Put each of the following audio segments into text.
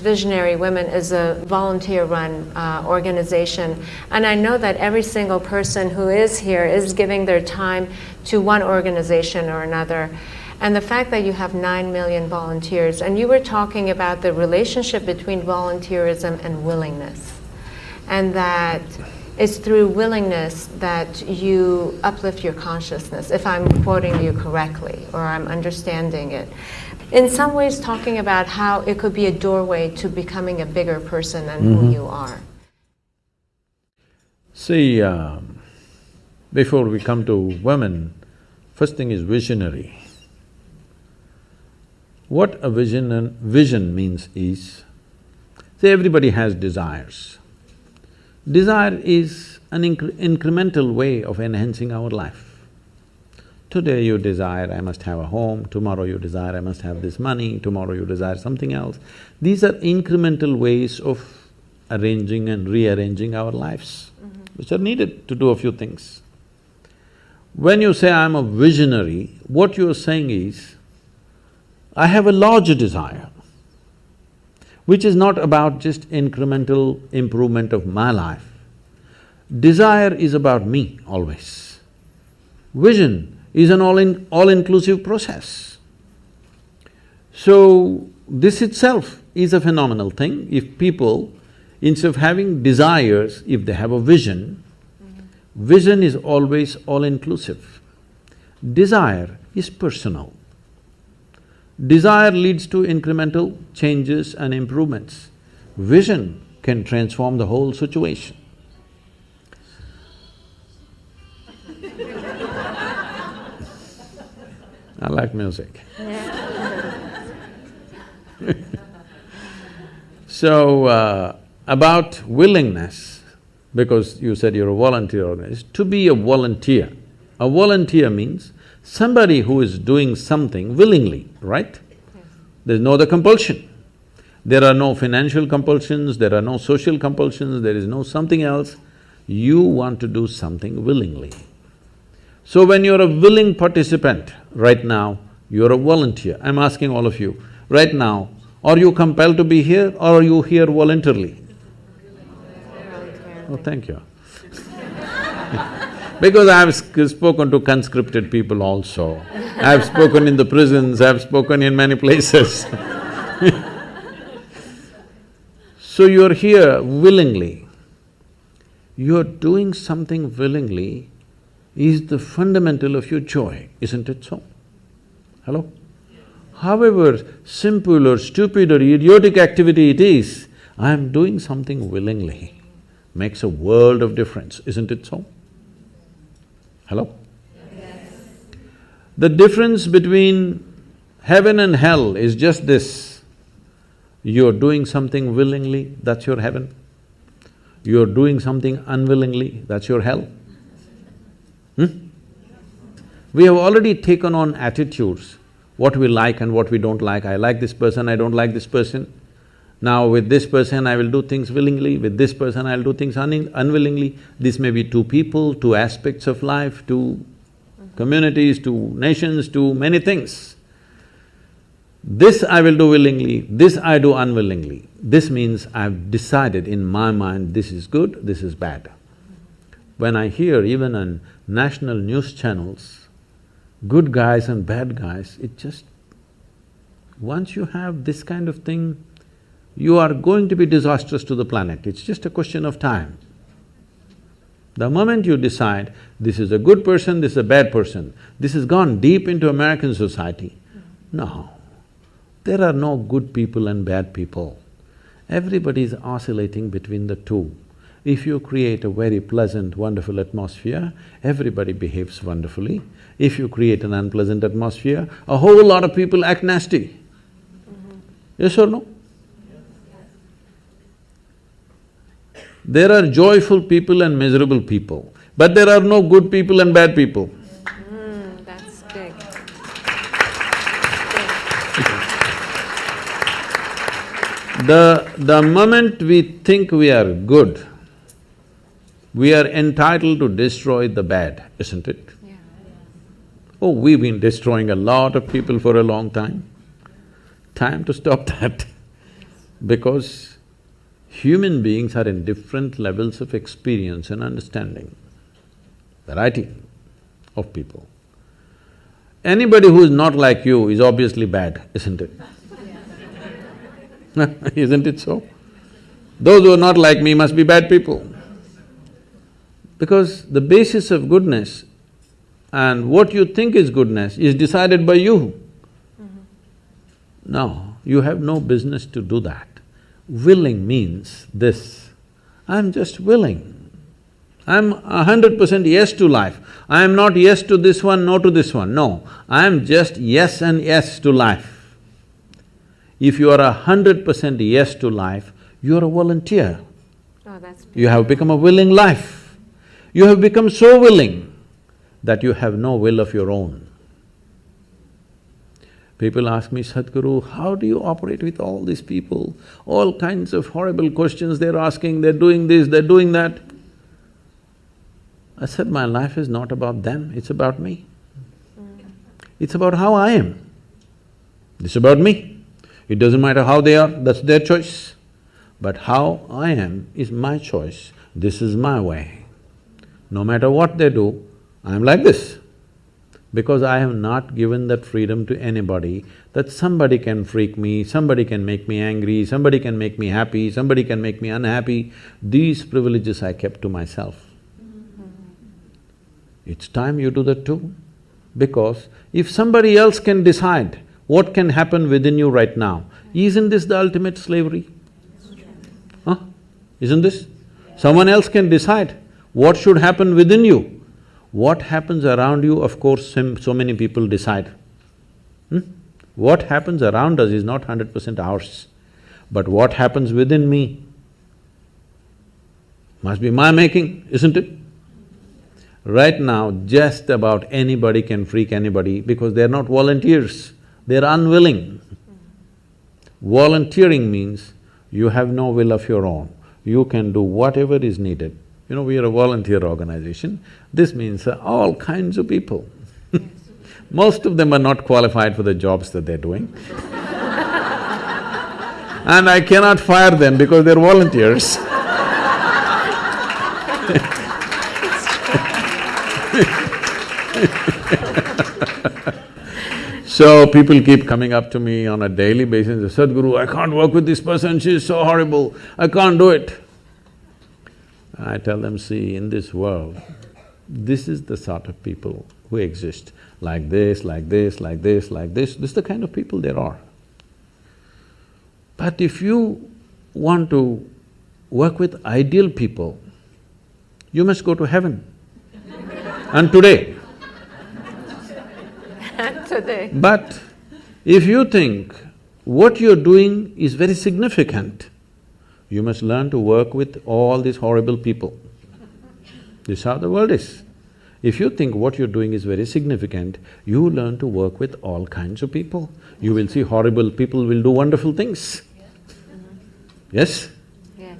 Visionary Women is a volunteer-run organization, and I know that every single person who is here is giving their time to one organization or another. And the fact that you have 9 million volunteers, and you were talking about the relationship between volunteerism and willingness, and that it's through willingness that you uplift your consciousness, if I'm quoting you correctly, or I'm understanding it. In some ways talking about how it could be a doorway to becoming a bigger person than who you are. See, before we come to women, first thing is visionary. What a vision means is, say everybody has desires. Desire is an incremental way of enhancing our life. Today you desire, I must have a home, tomorrow you desire, I must have this money, tomorrow you desire something else. These are incremental ways of arranging and rearranging our lives, which are needed to do a few things. When you say, I'm a visionary, what you're saying is, I have a larger desire, which is not about just incremental improvement of my life. Desire is about me always. Vision is an all-inclusive process. So, this itself is a phenomenal thing. If people, instead of having desires, if they have a vision, vision is always all-inclusive. Desire is personal. Desire leads to incremental changes and improvements. Vision can transform the whole situation. I like music. So, about willingness, because you said you're a volunteer organization, to be a volunteer. A volunteer means somebody who is doing something willingly, right? Yes. There's no other compulsion. There are no financial compulsions, there are no social compulsions, there is no something else. You want to do something willingly. So when you're a willing participant, right now, you're a volunteer. I'm asking all of you, right now, are you compelled to be here or are you here voluntarily? Oh, thank you. Because I've spoken to conscripted people also. I've spoken in the prisons, I've spoken in many places. So you're here willingly. You're doing something willingly is the fundamental of your joy, isn't it so? Hello? However simple or stupid or idiotic activity it is, I'm doing something willingly, makes a world of difference, isn't it so? Hello? Yes. The difference between heaven and hell is just this, you're doing something willingly, that's your heaven. You're doing something unwillingly, that's your hell. We have already taken on attitudes, what we like and what we don't like. I like this person, I don't like this person. Now with this person I will do things willingly, with this person I'll do things unwillingly. This may be two people, two aspects of life, two communities, two nations, two many things. This I will do willingly, this I do unwillingly. This means I've decided in my mind, this is good, this is bad. When I hear even on national news channels, good guys and bad guys, it just… once you have this kind of thing, you are going to be disastrous to the planet, it's just a question of time. The moment you decide, this is a good person, this is a bad person, this has gone deep into American society. No, there are no good people and bad people. Everybody is oscillating between the two. If you create a very pleasant, wonderful atmosphere, everybody behaves wonderfully. If you create an unpleasant atmosphere, a whole lot of people act nasty. Yes or no? There are joyful people and miserable people, but there are no good people and bad people. That's big. The moment we think we are good, we are entitled to destroy the bad, isn't it? Yeah. Oh, we've been destroying a lot of people for a long time. Time to stop that. Because human beings are in different levels of experience and understanding, variety of people. Anybody who is not like you is obviously bad, isn't it? Isn't it so? Those who are not like me must be bad people. Because the basis of goodness and what you think is goodness is decided by you. No, you have no business to do that. Willing means this, I'm just willing. I'm 100% yes to life. I am not yes to this one, no to this one, no. I am just yes and yes to life. If you are 100% yes to life, you are a volunteer. Oh, that's beautiful. You have become a willing life. You have become so willing that you have no will of your own. People ask me, Sadhguru, how do you operate with all these people? All kinds of horrible questions they're asking, they're doing this, they're doing that. I said, my life is not about them, it's about me. It's about how I am. It's about me. It doesn't matter how they are, that's their choice. But how I am is my choice, this is my way. No matter what they do, I'm like this. Because I have not given that freedom to anybody that somebody can freak me, somebody can make me angry, somebody can make me happy, somebody can make me unhappy. These privileges I kept to myself. It's time you do that too. Because if somebody else can decide what can happen within you right now, isn't this the ultimate slavery? Huh? Isn't this? Someone else can decide what should happen within you. What happens around you, of course, so many people decide. What happens around us is not 100% ours. But what happens within me must be my making, isn't it? Right now, just about anybody can freak anybody because they're not volunteers, they're unwilling. Volunteering means you have no will of your own, you can do whatever is needed. You know, we are a volunteer organization, this means all kinds of people. Most of them are not qualified for the jobs that they're doing. And I cannot fire them because they're volunteers. So people keep coming up to me on a daily basis, Sadhguru, I can't work with this person, she's so horrible, I can't do it. I tell them, see, in this world, this is the sort of people who exist, like this, like this, like this, like this is the kind of people there are. But if you want to work with ideal people, you must go to heaven. And today. Today. But if you think what you're doing is very significant, you must learn to work with all these horrible people. This is how the world is. If you think what you're doing is very significant, you learn to work with all kinds of people. You will see horrible people will do wonderful things. Yes? Yes,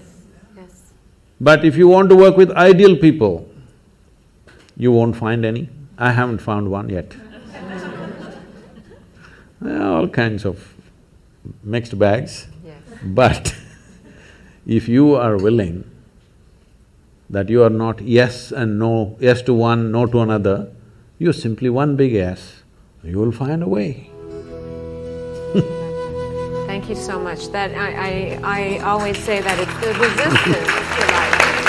yes. But if you want to work with ideal people, you won't find any. I haven't found one yet. All kinds of mixed bags. Yes. But if you are willing that you are not yes and no, yes to one, no to another, you're simply one big yes, you will find a way. Thank you so much. That I always say that it's the resistance to life.